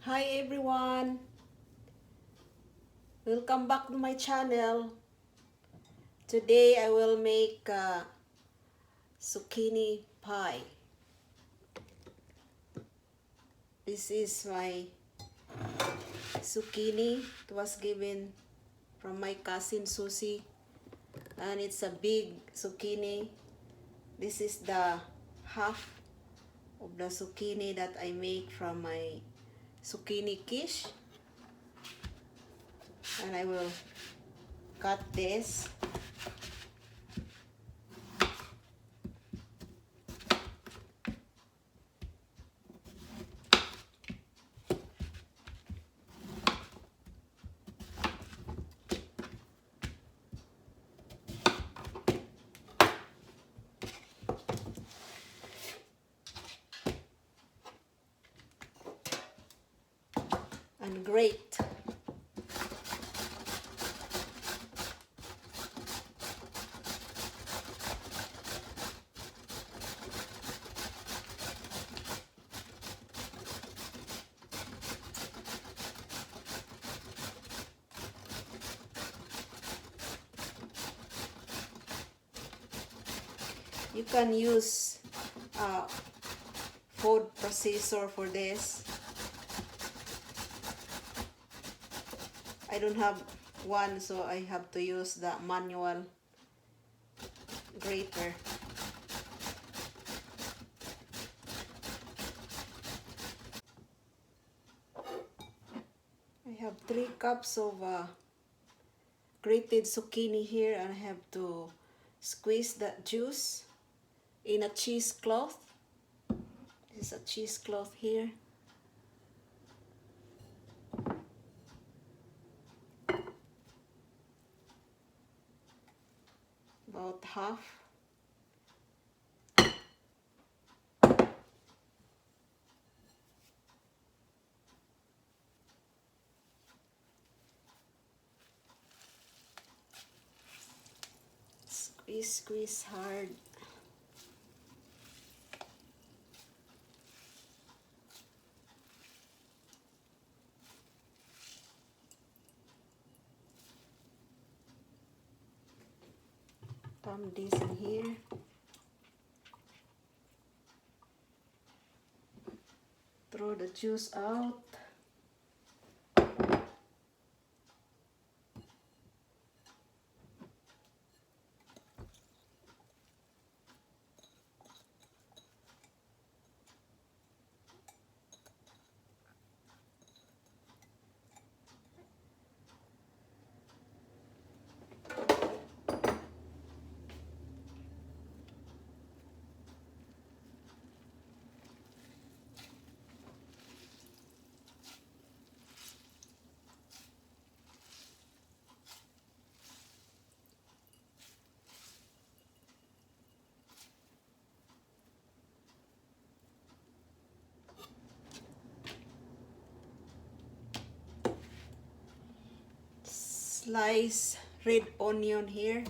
Hi everyone, welcome back to my channel. Today I will make zucchini pie. This is my zucchini. It was given from my cousin Susie, and it's a big zucchini. This is the half of the zucchini that I make from my zucchini quiche, and I will cut this. And grate. You can use food processor for this. I don't have one, so I have to use the manual grater. I have 3 cups of grated zucchini here, and I have to squeeze that juice in a cheesecloth. This is a cheesecloth here. About half. Squeeze hard. Dump this in here. Throw the juice out. Slice red onion here,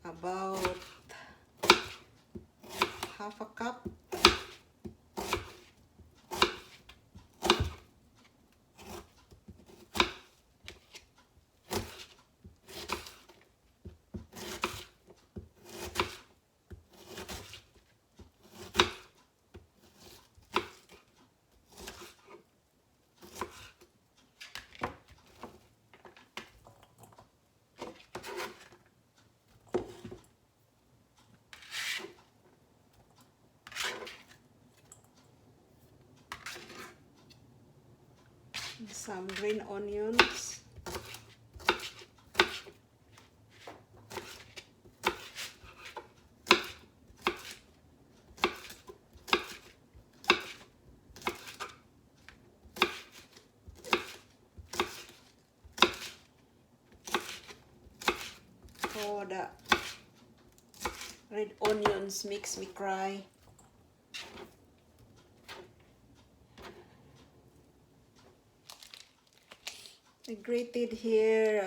about half a cup. Some green onions. Oh, the red onions makes me cry. I grated here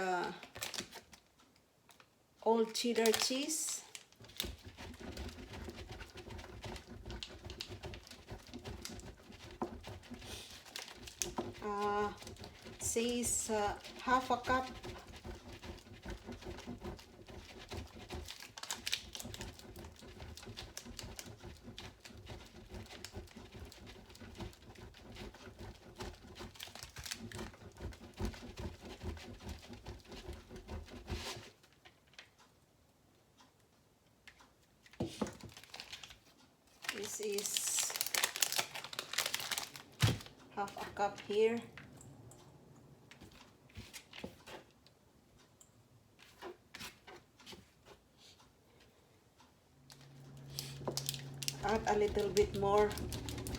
old cheddar cheese. says half a cup. This is half a cup here. Add a little bit more.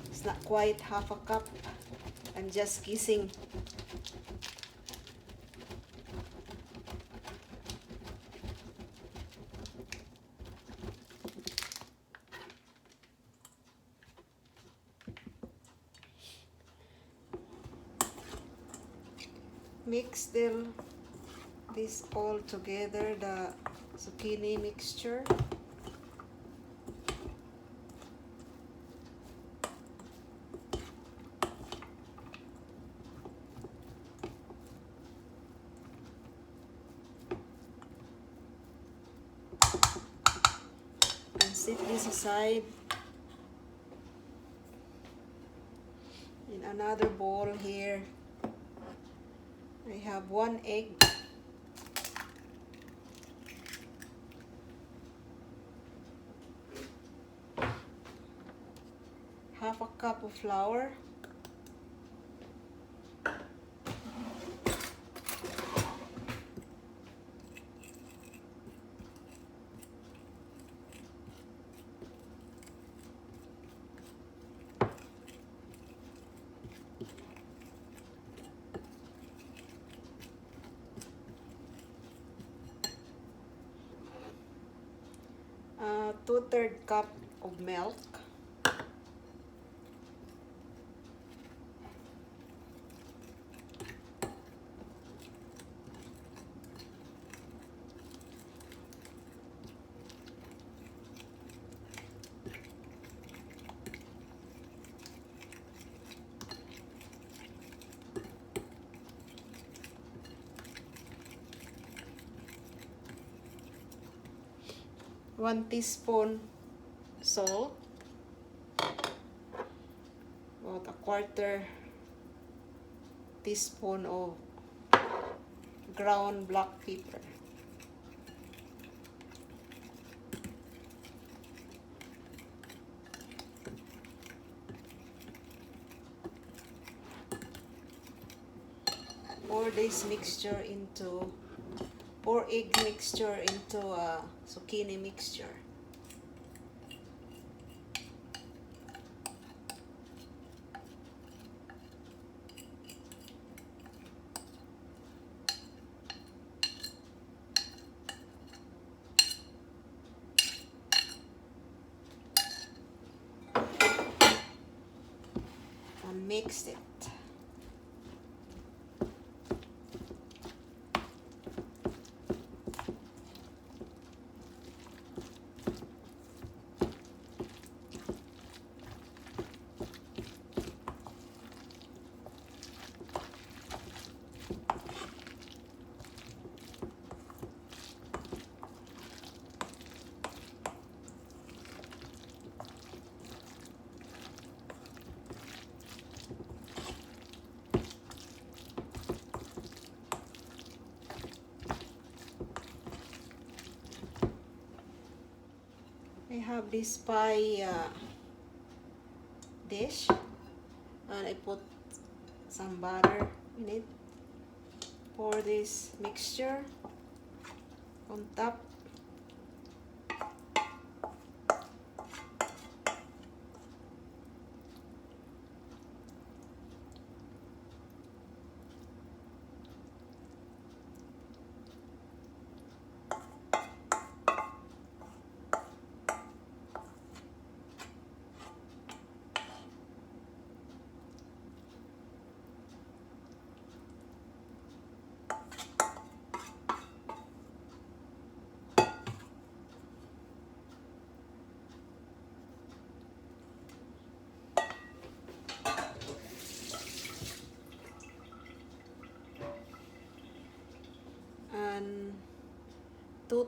It's not quite half a cup. I'm just guessing. Mix this all together, the zucchini mixture. And set this aside. In another bowl here, I have 1 egg, half a cup of flour, uh, 2/3 cup of milk, one teaspoon salt, about a 1/4 teaspoon of ground black pepper, pour egg mixture into a zucchini mixture. And mix it. I have this pie dish, and I put some butter in it. Pour this mixture on top.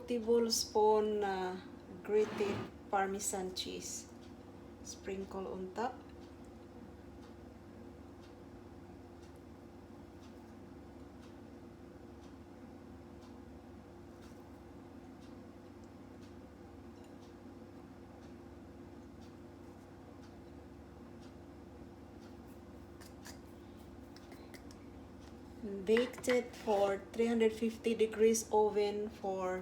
tablespoon grated Parmesan cheese. Sprinkle on top. Baked it for 350 degrees oven for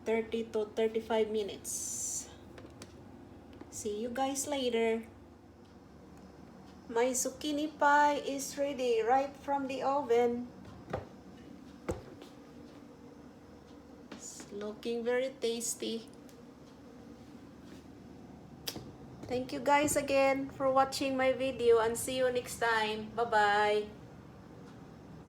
30 to 35 minutes. See you guys later. My zucchini pie is ready right from the oven. It's looking very tasty. Thank you guys again for watching my video and see you next time. Bye-bye.